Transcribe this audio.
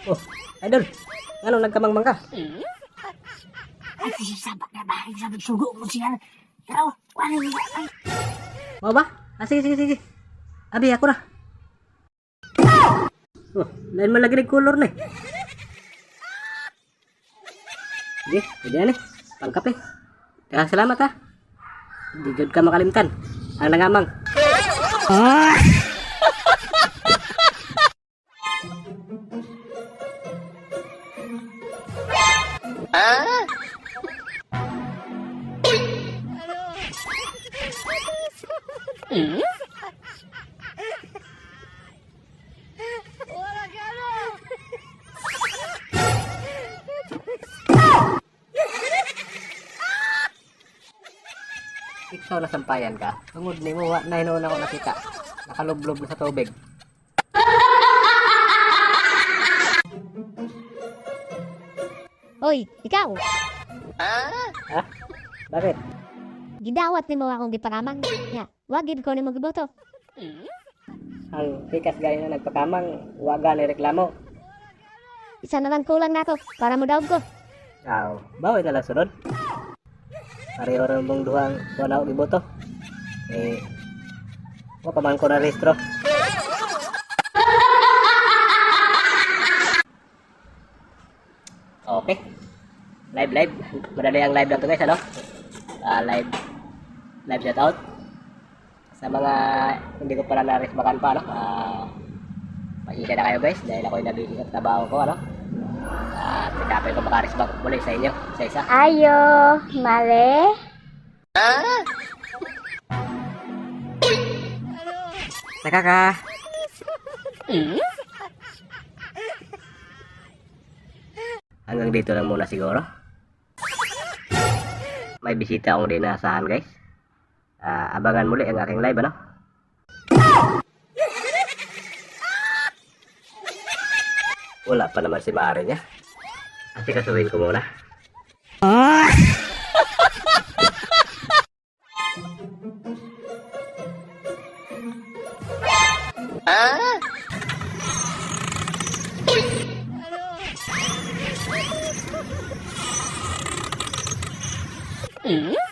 Oh, idol. Anong nagkamangmang ka? Ay, kasi sabak na bahay sa magsugo mo siya. Pero, ano yung ay? Mau ba? Sige, sige, sige. Abi, ako na. Oh, lain man lagi nag-color na eh. Sige, pwede na eh. Pangkape. Kaya salamat ha. Hindi jud ka makalimtan. Ang nangamang. Ikaw na sampayan ka. Tungod ni mo, na hinoon ako nakita. Nakalublob na sa tubig. Oy, ikaw, Ha? Bakit? gidawat nimo akong giparamang. Ya, wagid ko nimo giboto. Ang pikas gaya na nagpakamang, waga ni reklamo. Isa na lang kulang nako para mo daog ko. Aw, bawal na lang sunod. Pareho rin mong duhang wala akong iboto. Eh, paman ko na rehistro. Okay. Live. Madali ang live lang to guys, ano? Live shout out. Sa mga hindi ko pala na-resbakan pa, ano? Pasensya na kayo guys, dahil ako'y nabili at trabaho ko, ano? At ikapin ko makaresbak muli sa inyo, sa isa. Ayo, male. Teka ka. Hanggang dito lang muna siguro. May bisita akong din naasahan guys. Abangan muli ang aking live, ano? Wala pa naman si Mare niya. Kasi kasuhin ko muna. Hmm?